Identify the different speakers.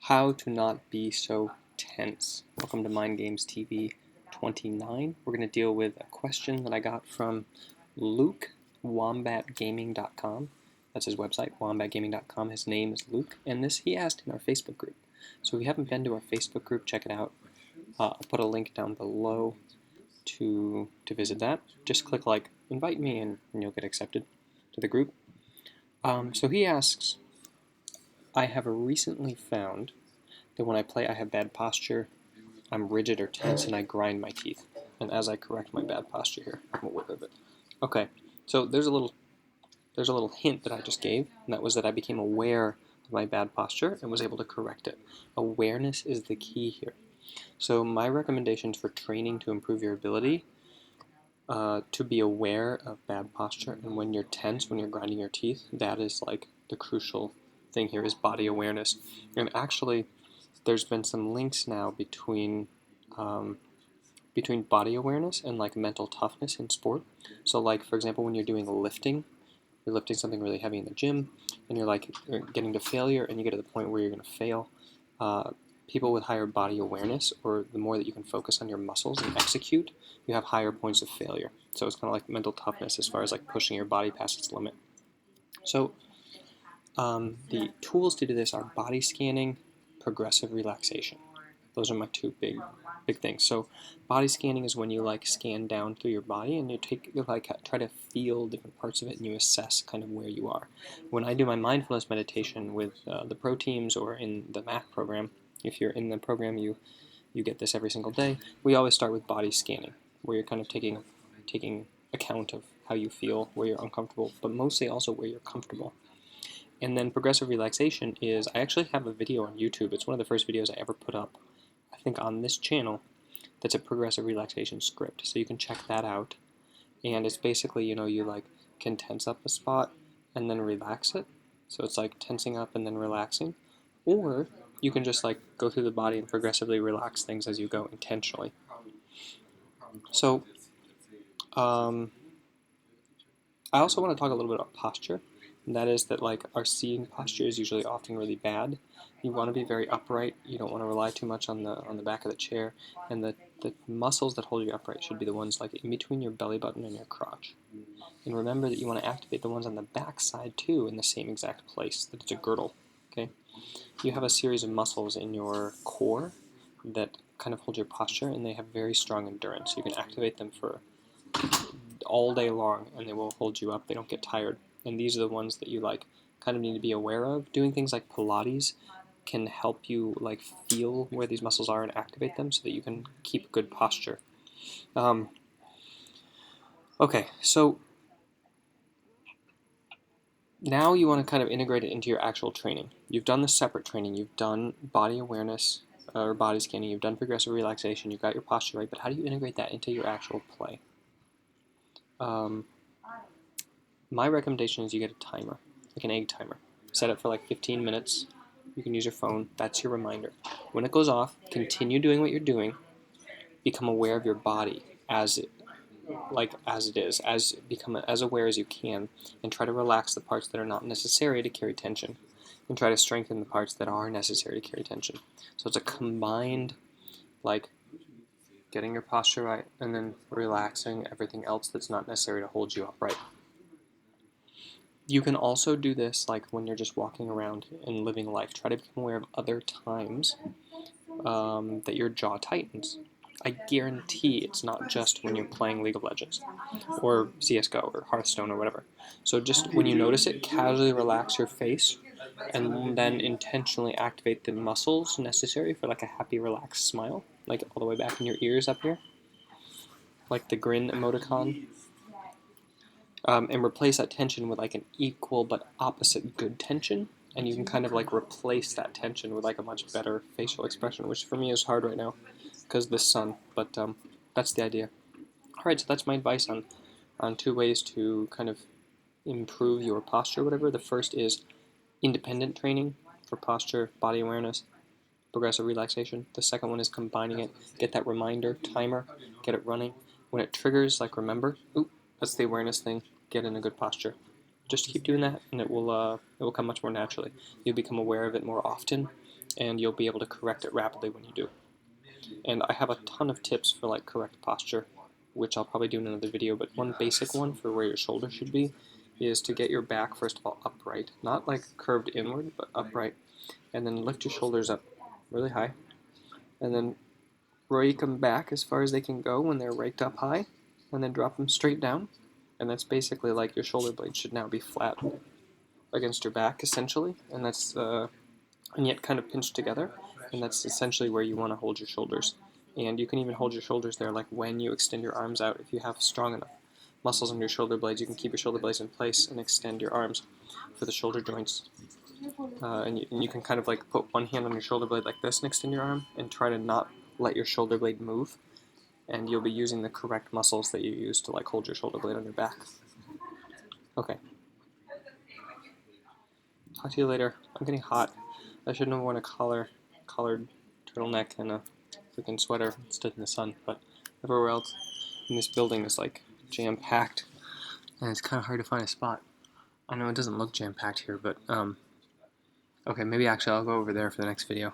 Speaker 1: How to not be so tense. Welcome to Mind Games TV 29. We're going to deal with a question that I got from Luke, wombatgaming.com. That's his website, wombatgaming.com. His name is Luke, and this he asked in our Facebook group. So if you haven't been to our Facebook group, check it out. I'll put a link down below to visit that. Just click like invite me and you'll get accepted to the group. So he asks, I have recently found that when I play I have bad posture, I'm rigid or tense, and I grind my teeth. And as I correct my bad posture here, I'm aware of it. Okay, so there's a little hint that I just gave, and that was that I became aware of my bad posture and was able to correct it. Awareness is the key here. So my recommendations for training to improve your ability to be aware of bad posture, and when you're tense, when you're grinding your teeth, that is like the crucial thing here is body awareness. And actually, there's been some links now between body awareness and like mental toughness in sport. So like, for example, when you're doing lifting, you're lifting something really heavy in the gym, and you're getting to failure, and you get to the point where you're going to fail. People with higher body awareness, or the more that you can focus on your muscles and execute, you have higher points of failure. So it's kind of like mental toughness as far as like pushing your body past its limit. So the tools to do this are body scanning, progressive relaxation. Those are my two big things. So body scanning is when you like scan down through your body and you try to feel different parts of it and you assess kind of where you are. When I do my mindfulness meditation with the pro teams or in the MAC program, if you're in the program you get this every single day, we always start with body scanning, where you're kind of taking account of how you feel, where you're uncomfortable, but mostly also where you're comfortable. And then progressive relaxation is, I actually have a video on YouTube. It's one of the first videos I ever put up, I think, on this channel. That's a progressive relaxation script, so you can check that out. And it's basically, you like can tense up a spot and then relax it. So it's like tensing up and then relaxing. Or you can just like go through the body and progressively relax things as you go intentionally. So I also want to talk a little bit about posture. And that is that like our seating posture is usually often really bad. You want to be very upright. You don't want to rely too much on the back of the chair, and the muscles that hold you upright should be the ones like in between your belly button and your crotch. And remember that you want to activate the ones on the back side too in the same exact place, that it's a girdle. Okay? You have a series of muscles in your core that kind of hold your posture, and they have very strong endurance. You can activate them for all day long and they will hold you up. They don't get tired. And these are the ones that you like kind of need to be aware of. Doing things like Pilates can help you like feel where these muscles are and activate them so that you can keep good posture. Okay, so now you want to kind of integrate it into your actual training. You've done the separate training. You've done body awareness or body scanning. You've done progressive relaxation. You've got your posture right. But how do you integrate that into your actual play? My recommendation is you get a timer, like an egg timer. Set it for like 15 minutes. You can use your phone. That's your reminder. When it goes off, continue doing what you're doing. Become aware of your body as it is. Become as aware as you can, and try to relax the parts that are not necessary to carry tension, and try to strengthen the parts that are necessary to carry tension. So it's a combined, like, getting your posture right and then relaxing everything else that's not necessary to hold you upright. You can also do this like when you're just walking around and living life. Try to become aware of other times that your jaw tightens. I guarantee it's not just when you're playing League of Legends or CSGO or Hearthstone or whatever. So just when you notice it, casually relax your face and then intentionally activate the muscles necessary for like a happy, relaxed smile, like all the way back in your ears up here, like the grin emoticon. And replace that tension with like an equal but opposite good tension, and you can kind of like replace that tension with like a much better facial expression, which for me is hard right now because of the sun, but that's the idea. Alright, so that's my advice on two ways to kind of improve your posture, whatever. The first is independent training for posture, body awareness, progressive relaxation. The second one is combining it. Get that reminder timer, get it running. When it triggers, like remember, that's the awareness thing. Get in a good posture. just keep doing that, and it will come much more naturally. You'll become aware of it more often, and you'll be able to correct it rapidly when you do. And I have a ton of tips for like correct posture, which I'll probably do in another video, but one basic one for where your shoulder should be is to get your back, first of all, upright. Not like curved inward, but upright. And then lift your shoulders up really high. And then rake them back as far as they can go when they're raked up high. And then drop them straight down. And that's basically like your shoulder blade should now be flat against your back, essentially. And that's and yet kind of pinched together. And that's essentially where you want to hold your shoulders. And you can even hold your shoulders there, like when you extend your arms out. If you have strong enough muscles in your shoulder blades, you can keep your shoulder blades in place and extend your arms for the shoulder joints. And you can kind of like put one hand on your shoulder blade like this and extend your arm, and try to not let your shoulder blade move. And you'll be using the correct muscles that you use to like hold your shoulder blade on your back. Okay. Talk to you later. I'm getting hot. I shouldn't have worn a collared turtleneck and a freaking sweater and stood in the sun, but everywhere else in this building is like jam-packed, and it's kind of hard to find a spot. I know it doesn't look jam-packed here, but okay, maybe actually I'll go over there for the next video.